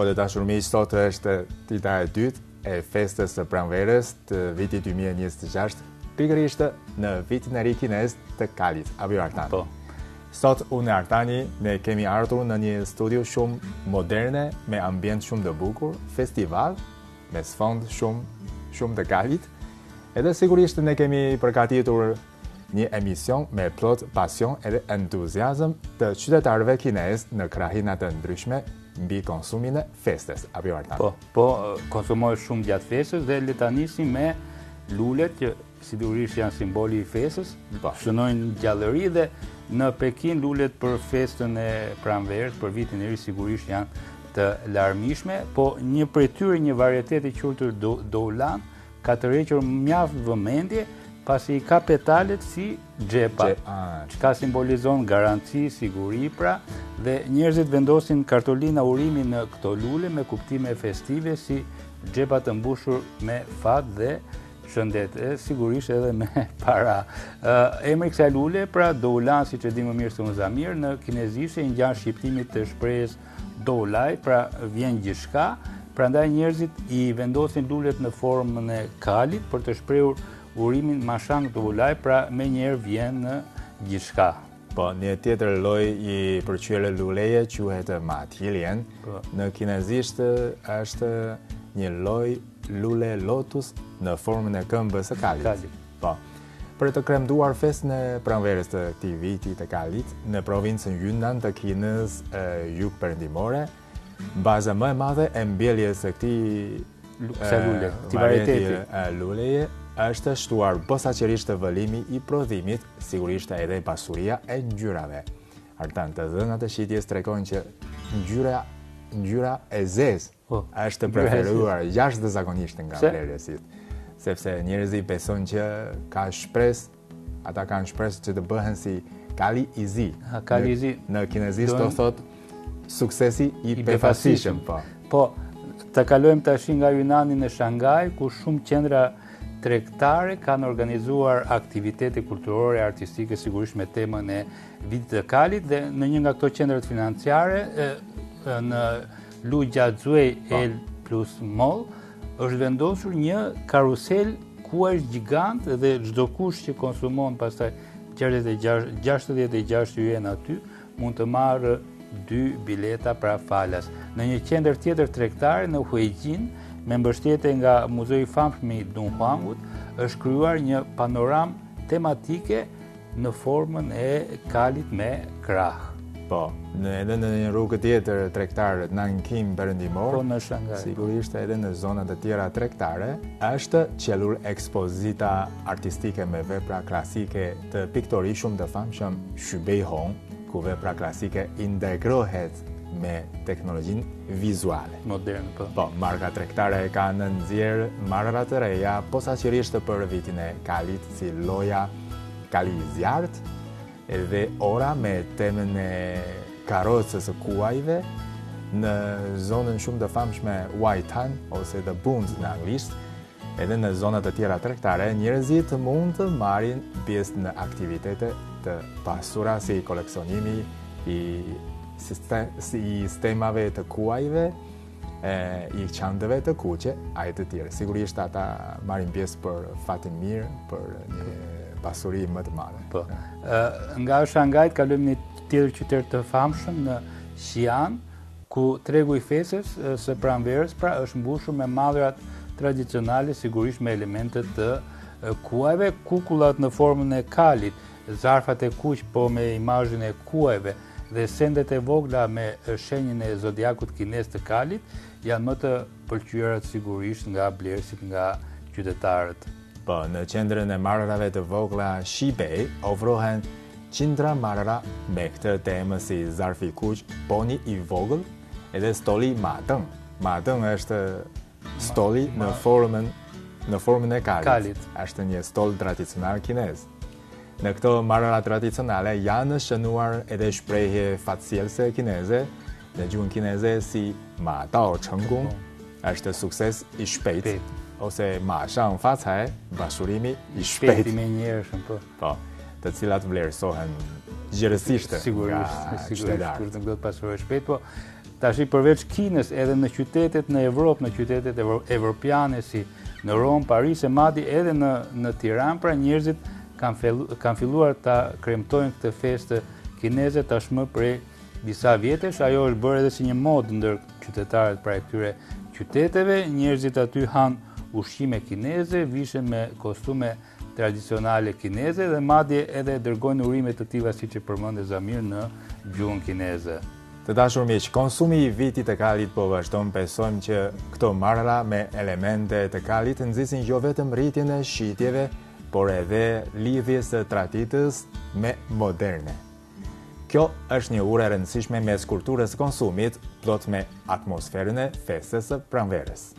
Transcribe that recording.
Po të dashur miq, sot është dita e dytë e festës së pranverës të vitit 2026, pikërisht në vitin e ri kinez të Kalit, apo jo Artan? Po. Sot unë e Artani ne kemi ardhur në një studio shumë moderne, me ambient shumë të bukur, festival me sfond shumë të Kalit. Edhe sigurisht ne kemi përgatitur një emision me plot pasion edhe entuziazëm të qytetarëve kinez në krahina të ndryshme mbi konsumin e festës, apo jo Artan? Po, konsumohet shumë gjatë festës dhe le ta nisim me lulet që sigurisht janë simboli i festës, shënojnë gjallëri dhe në Pekin lulet për festën e pranverës, për vitin e ri sigurisht janë të larmishme, po një prej tyre, një varietet i quajtur doulan, ka tërhequr mjaft vëmendje pasi i ka petalet si xhepa, çka simbolizon garanci, siguri pra, dhe njerëzit vendosin kartolina urimi në këto lule me kuptime festive si xhepa të mbushur me fat dhe shëndet, sigurisht edhe me para. Emri kësaj lule, pra doulan, siç e di më mirë se unë Zamir, në kinezisht i ngjan shqiptimit të shprehjes doulai, pra vjen gjithçka, prandaj njerëzit i vendosin lulet në formën e kalit për të shprehur urimin mashang doulai, pra menjëherë vjen në gjithçka. Po, një tjetër lloj i përqyerë luleje quhet matilien. Në kinezisht është një lloj lule lotus në formën e këmbës së kalit. Po. Për të kremtuar festën e pranverës të këtij viti të Kalit në provincën Yunnan të Kinës jugperëndimore, baza më e madhe e mbjelljes së këtij varieteti luleje është shtuar posaçërisht të vëllimi i prodhimit, sigurisht edhe pasuria e ngjyrave. Artan, të dhënat e shitjes tregojnë që ngjyra e zezë është preferuar jashtëzakonisht nga blerësit, sepse njerëzit besojnë që ata kanë shpresë që të bëhen si kali i zi. Kali i zi. Në kinezisht do thot suksesi i befasishëm. Po, të kalojmë tash nga Yunani në Shangaj, ku shumë qendra tregtare kanë organizuar aktivitete kulturore, artistike, sigurisht me temën e vitit të Kalit, dhe në një nga këto qendrat financiare, në Lu Jiazui El Plus Mall, është vendosur një karusel kuajsh gjigant dhe çdo kush që konsumon pastaj 66 yuan aty mund të marrë 2 bileta pra falas. Në një qendër tjetër tregtare në Huijin, me mbështetje nga Muzeu i famshëm i Dunhuangut, është krijuar një panoramë tematike në formën e kalit me krah. Po, edhe në një rrugë tjetër tregtare Nanking perëndimor, po në Shangaj, sigurisht edhe në zonat të tjera tregtare, është qellur ekspozita artistike me vepra klasike të piktorit shumë të famshëm Xu Beihong, ku vepra klasike integrohet me teknologjinë vizuale. Modern, po. Po, marka tregtare kanë nxjerrë marra të reja posaçërisht për vitin e Kalit, si loja Kali i zjarrt, edhe ora me temën e karrocës së kuajve në zonën shumë të famshme Waitan ose The Bund në anglisht, edhe në zonat të tjera tregtare njerëzit mund të marrin pjesë në aktivitete të pasura si koleksionimi i sistemave të kuajve, i çantave të kuqe, e të tjerë. Sigurisht ata marrin pjesë për fatin mirë, për një pasuri më të madhe. Po. Nga Shangajt kalojmë një tjetër qytet të famshëm në Xi'an, ku tregu i festës së pranverës pra është mbushur me madhrat tradicionale, sigurisht me elementet të kuajve, kukullat në formën e kalit, zarfat e kuq po me imazhin e kuajve dhe sendet e vogla me shenjën e zodiakut kinez të kalit janë më të pëlqyera sigurisht nga blerësit, nga qytetarët. Po, në qendrën e marrave të vogla Shibei ofrohen qindra marra me këtë temë si zarfi kuq, poni i vogël, edhe stoli matëng. Matëng është stoli në formën e kalit. Është një stol tradicional kinez. Në këto marra tradicionale janë shënuar edhe shprehje facielse kineze, në gjuhën kineze si ma dao chenggung, është sukses i shpejt. Ose ma shang fa cai, bashurimi i shpejt. Shpejt i menjëhershëm, po. Po, të cilat vlerësohen gjërësisht nga qytetarët. Sigurisht, kur të ndodh pasurë shpejt, po tash përveç Kinës, edhe në qytetet në Evropë, në qytetet evropiane si në Rom, Paris, e madje edhe në Tiranë, pra njerëzit kanë filluar ta kremtojnë këtë festë kineze tashmë prej disa vjetesh. Ajo është bërë edhe si një modë ndër qytetarët pra e këtyre qyteteve. Njerëzit aty hanë ushqime kineze, vishen me kostume tradicionale kineze dhe madje edhe dërgojnë urime të tilla siç e përmendë Zamir në gjuhën kineze. Të dashur miq, konsumi i vitit të kalit po vazhdon. Besojmë që këto marra me elemente të kalit nxisin jo vetëm rritjen e shitjeve, por edhe lidhjes së traditës me moderne. Kjo është një urë e rëndësishme mes kulturës së konsumit, plot me atmosferën e festës së pranverës.